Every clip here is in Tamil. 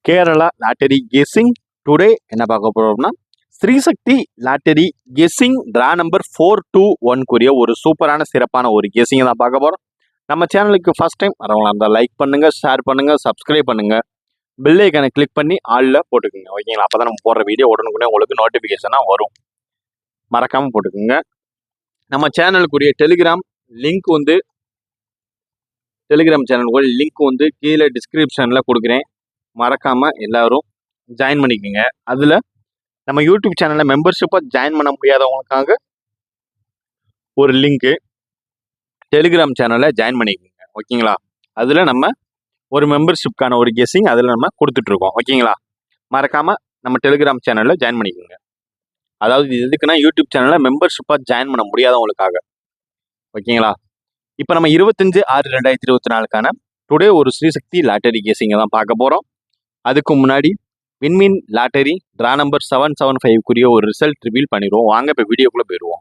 கேரளா லாட்டரி கெஸ்ஸிங் டுடே என்ன பார்க்க போறோம்னா Sri Sakthi lottery guessing draw number 421 ஒரு சூப்பரான சிறப்பான ஒரு கெஸ்ஸிங் தான் பார்க்க போறோம். நம்ம சேனலுக்கு ஃபர்ஸ்ட் டைம் வரவங்களா இருந்தால் லைக் பண்ணுங்க, ஷேர் பண்ணுங்க, சப்ஸ்கிரைப் பண்ணுங்க, பெல் ஐக்கானை கிளிக் பண்ணி ஆல்ல போட்டுக்கோங்க. ஓகேங்களா? அப்பதான் நம்ம போடுற வீடியோ உடனுக்குடனே உங்களுக்கு நோட்டிஃபிகேஷனா வரும். மறக்காம போட்டுக்கோங்க. நம்ம சேனலுக்குரிய டெலிகிராம் சேனலுக்குரிய லிங்க் வந்து கீழே டிஸ்கிரிப்ஷன்ல கொடுக்குறேன். மறக்காம எல்லாரும் ஜாயின் பண்ணிக்கோங்க. அதுல நம்ம யூடியூப் சேனல்ல மெம்பர்ஷிப்பா ஜாயின் பண்ண முடியாதவங்களுக்காக ஒரு லிங்க், டெலிகிராம் சேனல்ல ஜாயின் பண்ணிக்கோங்க. ஓகேங்களா? அதுல நம்ம ஒரு மெம்பர்ஷிப்கான ஒரு கெஸ்ஸிங் அதுல நம்ம கொடுத்துட்டு இருக்கோம். ஓகேங்களா? மறக்காம நம்ம டெலிகிராம் சேனல்ல ஜாயின் பண்ணிக்கோங்க. அதாவது இது எதுக்குன்னா யூடியூப் சேனல்ல மெம்பர்ஷிப்பா ஜாயின் பண்ண முடியாதவங்களுக்காக. ஓகேங்களா? இப்போ நம்ம 25/6/2024 டுடே ஒரு ஸ்ரீசக்தி லாட்டரி கெஸ்ஸிங்கை தான் பார்க்க போறோம். அதுக்கு முன்னாடி வின்மின் லாட்டரி டிரா நம்பர் 775 ஒரு ரிசல்ட் ரிவீல் பண்ணிடுவோம். வாங்க இப்போ வீடியோக்குள்ள போயிடுவோம்.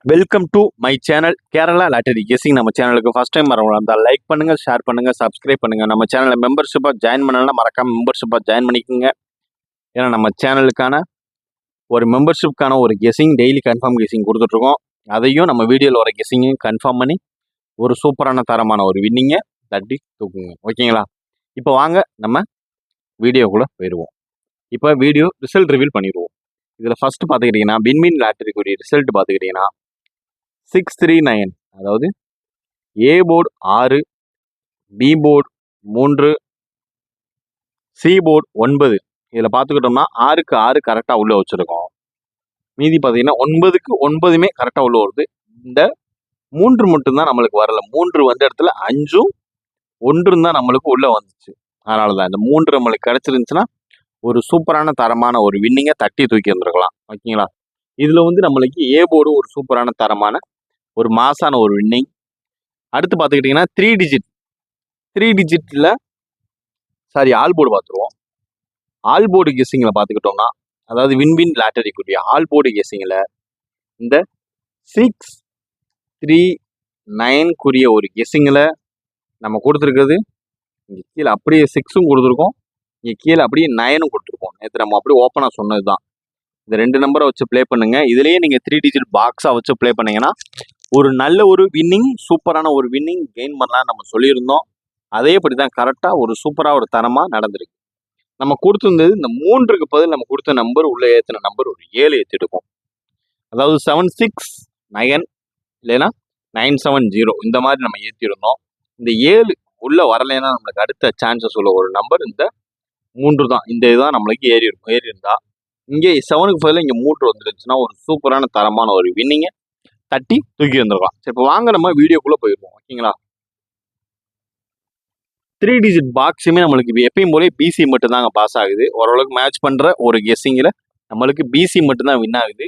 Welcome to my channel Kerala lottery guessing. நம்ம சேனலுக்கு ஃபர்ஸ்ட் டைம் வரவங்களா இருந்தால் லைக் பண்ணுங்க, ஷேர் பண்ணுங்க, சப்ஸ்கிரைப் பண்ணுங்க. நம்ம சேனலில் மெம்பர்ஷிப்பாக ஜாயின் பண்ணலாம், மறக்காம மெம்பர்ஷிப்பாக ஜாயின் பண்ணிக்கோங்க. ஏன்னா நம்ம சேனலுக்கான ஒரு மெம்பர்ஷிப்கான ஒரு கெஸ்ஸிங் டெய்லி கன்ஃபார்ம் கெஸ்ஸிங் கொடுத்துட்ருக்கோம். அதையும் நம்ம வீடியோவில் வர கெஸ்ஸிங்கையும் கன்ஃபார்ம் பண்ணி ஒரு சூப்பரான தரமான ஒரு வின்னிங்கை தட்டி தூக்குங்க. ஓகேங்களா? இப்போ வாங்க நம்ம வீடியோக்குள்ளே போயிடுவோம். இப்போ வீடியோ ரிசல்ட் ரிவீல் பண்ணிடுவோம். இதில் ஃபர்ஸ்ட் பார்த்துக்கிட்டிங்கன்னா வின்மின் லாட்டரிக்குரிய ரிசல்ட் பார்த்துக்கிட்டிங்கன்னா 639, அதாவது A board 6, B board 3, C board 9. இதில் பார்த்துக்கிட்டோம்னா 6க்கு 6 கரெக்டாக உள்ளே வச்சுருக்கோம். மீதி பார்த்தீங்கன்னா 9க்கு 9மே கரெக்டாக உள்ள வருது. இந்த 3 மட்டும்தான் நம்மளுக்கு வரல. 3 வந்த இடத்துல 5ம் 1 தான் நம்மளுக்கு உள்ளே வந்துச்சு. அதனால தான் இந்த 3 நம்மளுக்கு கிடைச்சிருந்துச்சுன்னா ஒரு சூப்பரான தரமான ஒரு வின்னிங்கை தட்டி தூக்கி வந்துருக்கலாம். ஓகேங்களா? இதில் வந்து நம்மளுக்கு ஏ போர்டு ஒரு சூப்பரான தரமான ஒரு மாசான ஒரு வின்னிங். அடுத்து பார்த்துக்கிட்டிங்கன்னா 3 டிஜிட்டில் ஆல் போர்டு பார்த்துருவோம். ஆல் போர்டு கெஸ்ஸிங்கில் பார்த்துக்கிட்டோம்னா, அதாவது வின்வின் லாட்டரிக்குரிய ஆல் போர்டு கெஸ்ஸிங்கில் இந்த 639 ஒரு கெஸ்ஸிங்கில் நம்ம கொடுத்துருக்குறது இங்கே கீழே அப்படியே 6ம் கொடுத்துருக்கோம், இங்கே கீழே அப்படியே 9ம் கொடுத்துருக்கோம். நேற்று நம்ம அப்படியே ஓப்பனாக சொன்னது தான். இந்த 2 நம்பரை வச்சு ப்ளே பண்ணுங்க. இதுலேயே நீங்கள் 3 டிஜிட் பாக்ஸாக வச்சு ப்ளே பண்ணீங்கன்னா ஒரு நல்ல ஒரு வின்னிங், சூப்பரான ஒரு வின்னிங் கெயின் பண்ணலாம்னு நம்ம சொல்லியிருந்தோம். அதேபடி தான் கரெக்டாக ஒரு சூப்பராக ஒரு தரமாக நடந்திருக்கு. நம்ம கொடுத்துருந்தது இந்த 3க்கு பதில் நம்ம கொடுத்த நம்பர் உள்ளே ஏற்றின நம்பர் ஒரு 7 ஏற்றிருக்கோம். அதாவது 769 இல்லைன்னா 970 இந்த மாதிரி நம்ம ஏற்றிருந்தோம். இந்த 7 உள்ளே வரலைன்னா நம்மளுக்கு அடுத்த சான்சஸ் உள்ள ஒரு நம்பர் இந்த 3 தான். இந்த இதுதான் நம்மளுக்கு ஏறி இருந்தா இங்கே 7க்கு பதில் இங்கே 3 வந்துருச்சுன்னா ஒரு சூப்பரான தரமான ஒரு வின்னிங்கை தட்டி தூக்கி வந்துருக்கலாம். சரி, இப்போ வாங்க நம்ம வீடியோக்குள்ளே போயிடுவோம். ஓகேங்களா? 3 டிஜிட் பாக்ஸுமே நம்மளுக்கு எப்பயும் போல பிசி மட்டும் தாங்க பாஸ் ஆகுது. ஓரளவுக்கு மேட்ச் பண்ணுற ஒரு கெஸ்ஸிங்கில் நம்மளுக்கு பிசி மட்டும்தான் வின் ஆகுது.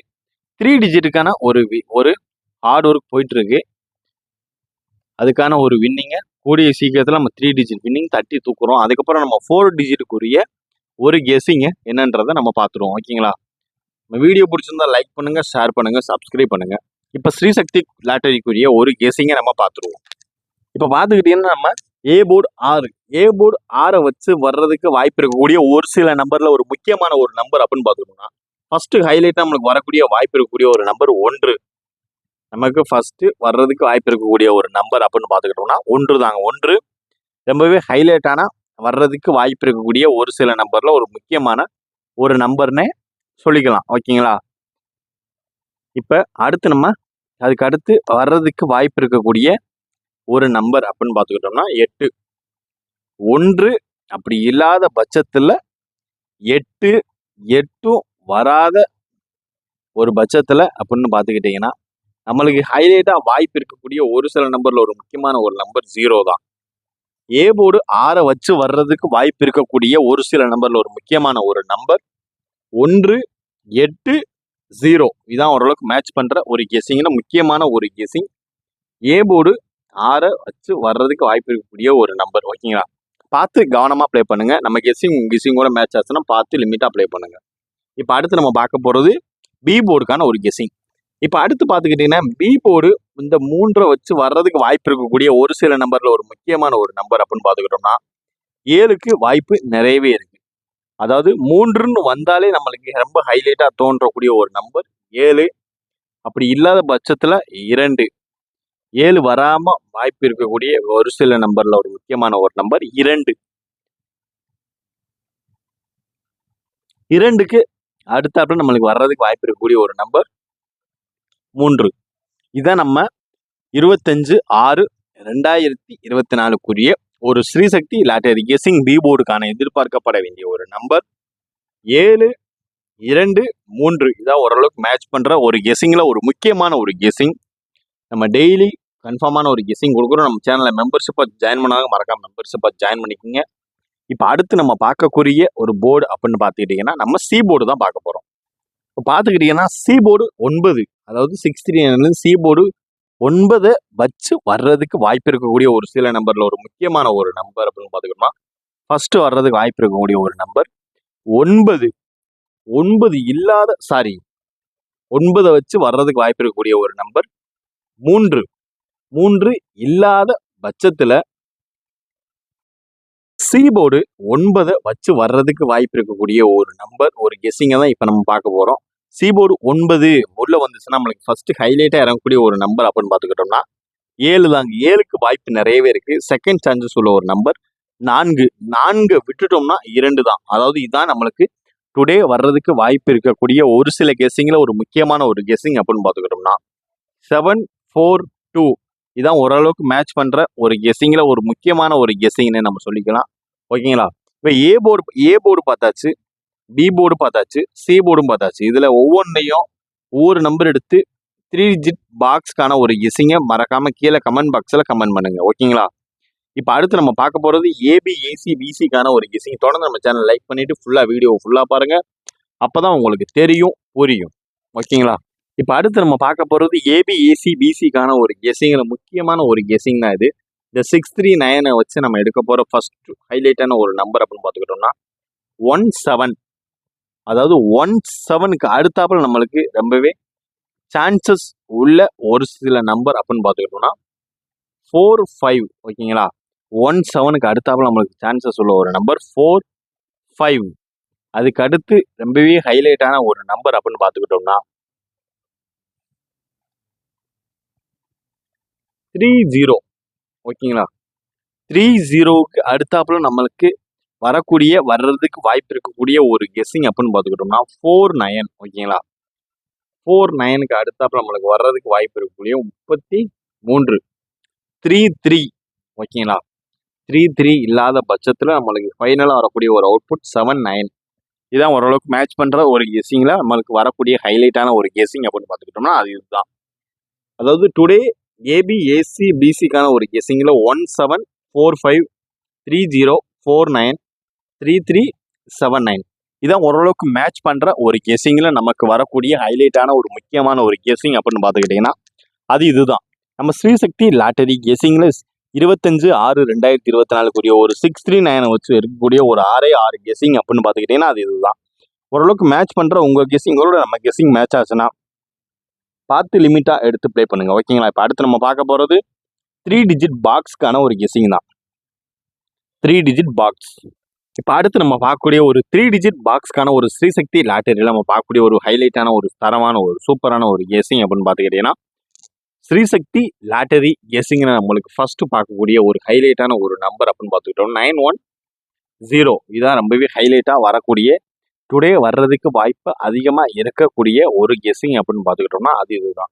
3 டிஜிட்டுக்கான ஒரு ஹார்ட் ஒர்க் போயிட்டுருக்கு. அதுக்கான ஒரு வின்னிங்கை கூடிய சீக்கிரத்தில் நம்ம 3 டிஜிட் வின்னிங் தட்டி தூக்குறோம். அதுக்கப்புறம் நம்ம 4 டிஜிட்டுக்குரிய ஒரு கெஸ்ஸிங்கை என்னன்றதை நம்ம பார்த்துருவோம். ஓகேங்களா? நம்ம வீடியோ பிடிச்சிருந்தா லைக் பண்ணுங்கள், ஷேர் பண்ணுங்கள், சப்ஸ்கிரைப் பண்ணுங்கள். இப்போ ஸ்ரீசக்தி லாட்டரிக்குரிய ஒரு கெஸ்ஸிங்கை நம்ம பார்த்துருவோம். இப்போ பார்த்துக்கிட்டீங்கன்னா நம்ம ஏ போர்டு 6 வச்சு வர்றதுக்கு வாய்ப்பு இருக்கக்கூடிய ஒரு சில நம்பர்ல ஒரு முக்கியமான ஒரு நம்பர் அப்படின்னு பார்த்துக்கிட்டோம்னா, ஃபர்ஸ்ட் ஹைலைட்டாக நம்மளுக்கு வரக்கூடிய வாய்ப்பு இருக்கக்கூடிய ஒரு நம்பர் 1. நமக்கு ஃபர்ஸ்ட் வர்றதுக்கு வாய்ப்பு இருக்கக்கூடிய ஒரு நம்பர் அப்படின்னு பார்த்துக்கிட்டோம்னா 1 தாங்க. 1 ரொம்பவே ஹைலைட்டான வர்றதுக்கு வாய்ப்பு இருக்கக்கூடிய ஒரு சில நம்பர்ல ஒரு முக்கியமான ஒரு நம்பர்னே சொல்லிக்கலாம். ஓகேங்களா? இப்போ அடுத்து நம்ம அதுக்கு அடுத்து வர்றதுக்கு வாய்ப்பு இருக்கக்கூடிய ஒரு நம்பர் அப்படின்னு பார்த்துக்கிட்டோம்னா 8. 1 அப்படி இல்லாத பட்சத்தில் 8 வராத ஒரு பட்சத்தில் அப்படின்னு பார்த்துக்கிட்டிங்கன்னா நம்மளுக்கு ஹைலைட்டாக வாய்ப்பு இருக்கக்கூடிய ஒரு சில நம்பரில் ஒரு முக்கியமான ஒரு நம்பர் 0 தான். ஏ போர்டு 6 வச்சு வர்றதுக்கு வாய்ப்பு இருக்கக்கூடிய ஒரு சில நம்பரில் ஒரு முக்கியமான ஒரு நம்பர் 1, 8, 0. இதான் ஓரளவுக்கு மேட்ச் பண்ணுற ஒரு கெஸ்ஸிங்கில் முக்கியமான ஒரு கெஸ்ஸிங். ஏ போர்டு 6 வச்சு வர்றதுக்கு வாய்ப்பு இருக்கக்கூடிய ஒரு நம்பர். ஓகேங்களா? பார்த்து கவனமாக ப்ளே பண்ணுங்க. நம்ம கெஸ்ஸிங்கோட மேட்ச் ஆச்சுன்னா பார்த்து லிமிட்டாக ப்ளே பண்ணுங்க. இப்போ அடுத்து நம்ம பார்க்க போகிறது பி போர்டுக்கான ஒரு கெஸ்ஸிங். இப்போ அடுத்து பார்த்துக்கிட்டிங்கன்னா பி போர்டு இந்த 3 வச்சு வர்றதுக்கு வாய்ப்பு இருக்கக்கூடிய ஒரு சில நம்பரில் ஒரு முக்கியமான ஒரு நம்பர் அப்படின்னு பார்த்துக்கிட்டோம்னா 7க்கு வாய்ப்பு நிறையவே இருக்கு. அதாவது 3ன்னு வந்தாலே நம்மளுக்கு ரொம்ப ஹைலைட்டா தோன்றக்கூடிய ஒரு நம்பர் 7. அப்படி இல்லாத பட்சத்துல 2. 7 வராம வாய்ப்பு இருக்கக்கூடிய ஒரு சில நம்பர்ல ஒரு முக்கியமான ஒரு நம்பர் 2. 2க்கு அடுத்தாப்புல நம்மளுக்கு வர்றதுக்கு வாய்ப்பு இருக்கக்கூடிய ஒரு நம்பர் 3. இதான் நம்ம 25/6/2024க்குரிய ஒரு ஸ்ரீசக்தி லாட்டரி கெஸிங் பி போர்டுக்கான எதிர்பார்க்கப்பட வேண்டிய ஒரு நம்பர் 7, 2, 3. இதான் ஓரளவுக்கு மேட்ச் பண்ற ஒரு கெஸிங்ல ஒரு முக்கியமான ஒரு கெஸிங். நம்ம டெய்லி கன்ஃபார்மான ஒரு கெஸிங் கொடுக்குறோம். நம்ம சேனலில் மெம்பர்ஷிப்பாக ஜாயின் பண்ணாங்க, மறக்காம மெம்பர்ஷிப்பாக ஜாயின் பண்ணிக்கோங்க. இப்போ அடுத்து நம்ம பார்க்கக்கூடிய ஒரு போர்டு அப்படின்னு பார்த்துக்கிட்டிங்கன்னா நம்ம சி போர்டு தான் பார்க்க போகிறோம். இப்போ பார்த்துக்கிட்டிங்கன்னா சி போர்டு 9, அதாவது 639 சி போர்டு 9 வச்சு வர்றதுக்கு வாய்ப்பு இருக்கக்கூடிய ஒரு சில நம்பரில் ஒரு முக்கியமான ஒரு நம்பர் அப்படின்னு பார்த்துக்கிட்டோம்னா ஃபர்ஸ்ட் வர்றதுக்கு வாய்ப்பு இருக்கக்கூடிய ஒரு நம்பர் 9. 9 இல்லாத 9 வச்சு வர்றதுக்கு வாய்ப்பு இருக்கக்கூடிய ஒரு நம்பர் 3. 3 இல்லாத பட்சத்துல சி போர்டு 9 வச்சு வர்றதுக்கு வாய்ப்பு இருக்கக்கூடிய ஒரு நம்பர், ஒரு கெஸ்ஸிங்கை தான் இப்போ நம்ம பார்க்க போறோம். சி போர்டு 9 உள்ள வந்துச்சுன்னா நம்மளுக்கு ஃபர்ஸ்ட் ஹைலைட்டா இறங்கக்கூடிய ஒரு நம்பர் அப்படின்னு பார்த்துக்கிட்டோம்னா 7 தாங்க. 7க்கு வாய்ப்பு நிறையவே இருக்கு. செகண்ட் சான்சஸ் உள்ள ஒரு நம்பர் 4 விட்டுட்டோம்னா 2 தான். அதாவது இதான் நம்மளுக்கு டுடே வர்றதுக்கு வாய்ப்பு இருக்கக்கூடிய ஒரு சில கெஸ்ஸிங்ல ஒரு முக்கியமான ஒரு கெஸ்ஸிங் அப்படின்னு பார்த்துக்கிட்டோம்னா 742. இதான் ஓரளவுக்கு மேட்ச் பண்ற ஒரு கெஸ்ஸிங்ல ஒரு முக்கியமான ஒரு கெஸ்ஸிங்னு நம்ம சொல்லிக்கலாம். ஓகேங்களா? இப்போ ஏ போர்டு பார்த்தாச்சு, பி போர்டு பார்த்தாச்சு, சி போர்டும் பார்த்தாச்சு. இதுல ஒவ்வொன்றையும் ஒவ்வொரு நம்பர் எடுத்து 3 டிஜிட் பாக்ஸ்க்கான ஒரு கெஸ்ஸிங்கை மறக்காம கீழே கமெண்ட் பாக்ஸ்ல கமெண்ட் பண்ணுங்க. ஓகேங்களா? இப்போ அடுத்து நம்ம பார்க்க போறது ஏபி ஏசி பிசிக்கான ஒரு கெஸ்ஸிங். தொடர்ந்து நம்ம சேனல் லைக் பண்ணிட்டு வீடியோ ஃபுல்லா பாருங்க. அப்பதான் உங்களுக்கு தெரியும், புரியும். ஓகேங்களா? இப்போ அடுத்து நம்ம பார்க்க போறது ஏபி ஏசி பிசிக்கான ஒரு கெஸ்ஸிங்ல முக்கியமான ஒரு கெஸ்ஸிங் தான் இது. இந்த 639 வச்சு நம்ம எடுக்க போற ஃபர்ஸ்ட் ஹைலைட்டான ஒரு நம்பர் அப்படின்னு பார்த்துக்கிட்டோம்னா 17. அதாவது 17க்கு அடுத்தாப்புல நம்மளுக்கு ரொம்பவே சான்சஸ் உள்ள ஒரு சில நம்பர் அப்படின்னு பார்த்துக்கிட்டோம்னா 45. ஓகேங்களா? 17க்கு அடுத்தாப்புல நம்மளுக்கு சான்சஸ் உள்ள ஒரு நம்பர் 45. அதுக்கு அடுத்து ரொம்பவே ஹைலைட்டான ஒரு நம்பர் அப்படின்னு பார்த்துக்கிட்டோம்னா 30. ஓகேங்களா? 30க்கு அடுத்தாப்புல நம்மளுக்கு வர்றதுக்கு வாய்ப்பு இருக்கக்கூடிய ஒரு கெஸ்ஸிங் அப்படின்னு பார்த்துக்கிட்டோம்னா 49. ஓகேங்களா? 49க்கு அடுத்தாப்புல நம்மளுக்கு வர்றதுக்கு வாய்ப்பு இருக்கக்கூடிய 33. 33. ஓகேங்களா? 33 இல்லாத பட்சத்துல நம்மளுக்கு ஃபைனலா வரக்கூடிய ஒரு அவுட்புட் 79. இதான் ஓரளவுக்கு மேட்ச் பண்ற ஒரு கெஸ்ஸிங்ல நம்மளுக்கு வரக்கூடிய ஹைலைட்டான ஒரு கெஸ்ஸிங் அப்படின்னு பார்த்துக்கிட்டோம்னா அது இதுதான். அதாவது டுடே ஏபி ஏசி பிசிக்கான ஒரு கெஸ்ஸிங்ல 1745 3049 3379. இதான் ஓரளவுக்கு மேட்ச் பண்ற ஒரு கெஸ்ஸிங்ல நமக்கு வரக்கூடிய ஹைலைட்டான ஒரு முக்கியமான ஒரு கெஸ்ஸிங் அப்படின்னு பார்த்துக்கிட்டீங்கன்னா அது இதுதான். நம்ம ஸ்ரீசக்தி லாட்டரி கெஸ்ஸிங்ல 25/6/2024 ஒரு 639 வச்சு இருக்கக்கூடிய ஒரு 6 கெஸ்ஸிங் அப்படின்னு பார்த்துக்கிட்டீங்கன்னா அது இதுதான். ஓரளவுக்கு மேட்ச் பண்ற உங்க கெஸ்ஸிங்கோட நம்ம கெஸ்ஸிங் மேட்ச் ஆச்சுன்னா பார்த்து லிமிட்டா எடுத்து ப்ளே பண்ணுங்க. ஓகேங்களா? இப்போ அடுத்து நம்ம பார்க்க போறது 3 டிஜிட் பாக்ஸ்க்கான ஒரு கெஸ்ஸிங் தான். 3 டிஜிட் பாக்ஸ். இப்போ அடுத்து நம்ம பார்க்கக்கூடிய ஒரு 3 டிஜிட் பாக்ஸ்க்கான ஒரு ஸ்ரீசக்தி லாட்டரியில் நம்ம பார்க்கக்கூடிய ஒரு ஹைலைட்டான ஒரு தரமான ஒரு சூப்பரான ஒரு கெஸ்ஸிங் அப்படின்னு பார்த்துக்கிட்டீங்கன்னா ஸ்ரீசக்தி லாட்டரி கெஸ்ஸிங் நம்மளுக்கு ஃபர்ஸ்ட் பார்க்கக்கூடிய ஒரு ஹைலைட்டான ஒரு நம்பர் அப்படின்னு பார்த்துக்கிட்டோம் 910. இதான் ரொம்பவே ஹைலைட்டா வரக்கூடிய டுடே வர்றதுக்கு வாய்ப்பு அதிகமா இருக்கக்கூடிய ஒரு கெஸ்ஸிங் அப்படின்னு பார்த்துக்கிட்டோம்னா அது இதுதான்.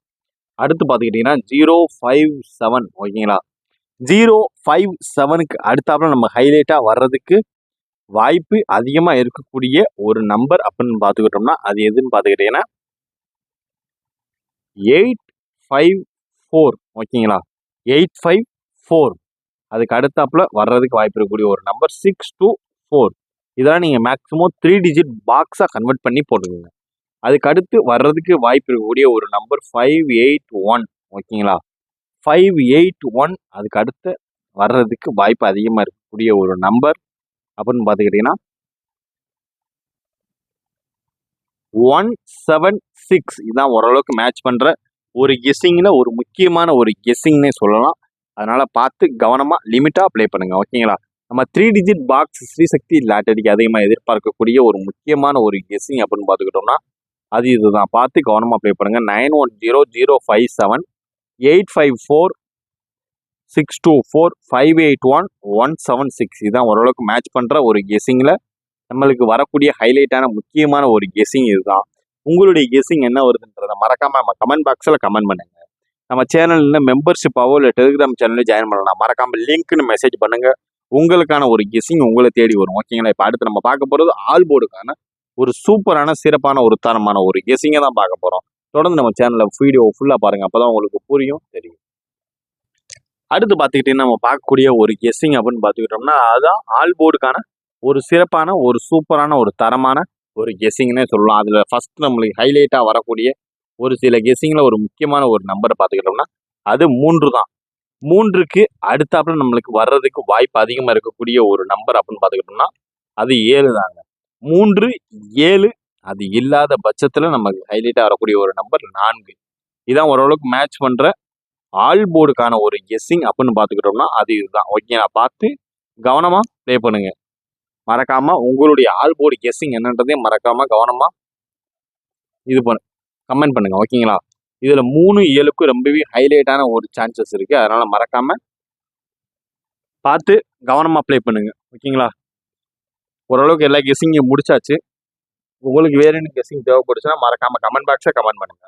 அடுத்து பார்த்துக்கிட்டீங்கன்னா 057. ஓகேங்களா? 057க்கு அடுத்தாப்புல நம்ம ஹைலைட்டா வர்றதுக்கு வாய்ப்பு அதிகமா இருக்கக்கூடிய ஒரு நம்பர் அப்படின்னு பார்த்துக்கிட்டோம்னா அது எதுன்னு பார்த்துக்கிட்டீங்கன்னா 854. ஓகேங்களா? 854. அதுக்கு அடுத்தாப்புல வர்றதுக்கு வாய்ப்பு இருக்கக்கூடிய ஒரு நம்பர் 624. இதெல்லாம் நீங்க மேக்ஸிமம் 3 டிஜிட் பாக்ஸா கன்வெர்ட் பண்ணி போட்டுக்கோங்க. அதுக்கு அடுத்து வர்றதுக்கு வாய்ப்பு இருக்கக்கூடிய ஒரு நம்பர் 581. ஓகேங்களா? 581. அதுக்கு அடுத்து வர்றதுக்கு வாய்ப்பு அதிகமா இருக்கக்கூடிய ஒரு நம்பர் அப்படின்னு பார்த்துக்கிட்டீங்கன்னா 176. இதுதான் ஓரளவுக்கு மேட்ச் பண்ற ஒரு கெஸ்ஸிங்ல ஒரு முக்கியமான ஒரு கெஸ்ஸிங்னே சொல்லலாம். அதனால பார்த்து கவனமா லிமிட்டா ப்ளே பண்ணுங்க. ஓகேங்களா? நம்ம 3 டிஜிட் பாக்ஸ் ஸ்ரீசக்தி லாட்டரிக்கு அதிகமாக எதிர்பார்க்கக்கூடிய ஒரு முக்கியமான ஒரு கெஸ்ஸிங் அப்படின்னு பார்த்துக்கிட்டோம்னா அது இதுதான். பார்த்து கவனமாக ப்ளே பண்ணுங்க. 9100854624581176 இதுதான் ஓரளவுக்கு மேட்ச் பண்ணுற ஒரு கெஸ்ஸிங்கில் நம்மளுக்கு வரக்கூடிய ஹைலைட்டான முக்கியமான ஒரு கெஸ்ஸிங் இதுதான். உங்களுடைய கெஸ்ஸிங் என்ன வருதுன்றதை மறக்காம நம்ம கமெண்ட் பாக்ஸில் கமெண்ட் பண்ணுங்க. நம்ம சேனலில் மெம்பர்ஷிப்பாவோ இல்லை டெலிகிராம் சேனலில் ஜாயின் பண்ணலாம். மறக்காம லிங்க்னு மெசேஜ் பண்ணுங்க. உங்களுக்கான ஒரு கெஸ்ஸிங் உங்களை தேடி வரும். ஓகேங்களா? இப்போ அடுத்து நம்ம பார்க்க போகிறது ஆல் போர்டுக்கான ஒரு சூப்பரான சிறப்பான ஒரு தரமான ஒரு கெஸ்ஸிங்கை தான் பார்க்க போகிறோம். தொடர்ந்து நம்ம சேனலில் வீடியோ ஃபுல்லாக பாருங்கள். அப்போ தான் உங்களுக்கு புரியும், தெரியும். அடுத்து பார்த்துக்கிட்டிங்கன்னா நம்ம பார்க்கக்கூடிய ஒரு கெஸ்ஸிங் அப்படின்னு பார்த்துக்கிட்டோம்னா அதுதான் ஆல் போர்டுக்கான ஒரு சிறப்பான ஒரு சூப்பரான ஒரு தரமான ஒரு கெஸ்ஸிங்னே சொல்லலாம். அதில் ஃபர்ஸ்ட் நம்மளுக்கு ஹைலைட்டாக வரக்கூடிய ஒரு சில கெஸ்ஸிங்கில் ஒரு முக்கியமான ஒரு நம்பரை பார்த்துக்கிட்டோம்னா அது 3 தான். 3க்கு அடுத்தாப்புல நம்மளுக்கு வர்றதுக்கு வாய்ப்பு அதிகமாக இருக்கக்கூடிய ஒரு நம்பர் அப்படின்னு பார்த்துக்கிட்டோம்னா அது 7 தாங்க. 3, 7 அது இல்லாத பட்சத்தில் நமக்கு ஹைலைட்டாக வரக்கூடிய ஒரு நம்பர் 4. இதான் ஓரளவுக்கு மேட்ச் பண்ணுற ஆல் போர்டுக்கான ஒரு கெஸ்ஸிங் அப்படின்னு பார்த்துக்கிட்டோம்னா அது இதுதான். ஓகேங்களா? பார்த்து கவனமாக ப்ளே பண்ணுங்க. மறக்காம உங்களுடைய ஆல் போர்டு கெஸ்ஸிங் என்னன்றதையும் மறக்காம கவனமா இது கமெண்ட் பண்ணுங்க. ஓகேங்களா? இதுல 3, 7க்கும் ரொம்பவே ஹைலைட்டான ஒரு சான்சஸ் இருக்கு. அதனால மறக்காம பார்த்து கவனமா ப்ளே பண்ணுங்க. ஓகேங்களா? ஓரளவுக்கு எல்லா கெஸ்ஸிங்கையும் முடிச்சாச்சு. உங்களுக்கு வேற என்ன கெஸ்ஸிங் தேவைப்படுச்சுன்னா மறக்காம கமெண்ட் பாக்ஸை கமெண்ட் பண்ணுங்க.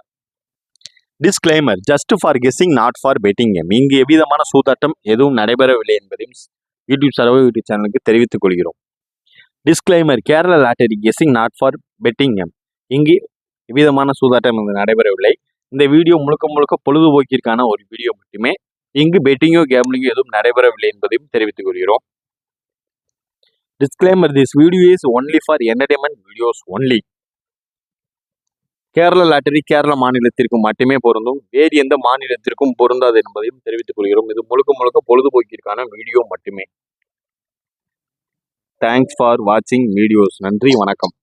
Disclaimer just for guessing not for betting game. இங்கு எவ்விதமான சூதாட்டம் எதுவும் நடைபெறவில்லை என்பதையும் யூடியூப் சேனலுக்கு தெரிவித்துக் கொள்கிறோம். Disclaimer Kerala lottery guessing not for betting game. இங்கு எவ்விதமான சூதாட்டம் நடைபெறவில்லை. இந்த வீடியோ முழுக்க முழுக்க பொழுதுபோக்கிற்கான ஒரு வீடியோ மட்டுமே. இங்கு பெட்டிங்கோ கேம்லிங்கோ எதுவும் நடைபெறவில்லை என்பதையும் தெரிவித்துக் கொள்கிறோம். Disclaimer this video is only for entertainment videos only. Kerala lottery Kerala மாநிலத்திற்கு மட்டுமே பொருந்தும். வேறு எந்த மாநிலத்திற்கும் பொருந்தாது என்பதையும் தெரிவித்துக் கொள்கிறோம். இது முழுக்க முழுக்க பொழுதுபோக்கிற்கான வீடியோ மட்டுமே. தேங்க்ஸ் ஃபார் வாட்சிங் வீடியோஸ். நன்றி, வணக்கம்.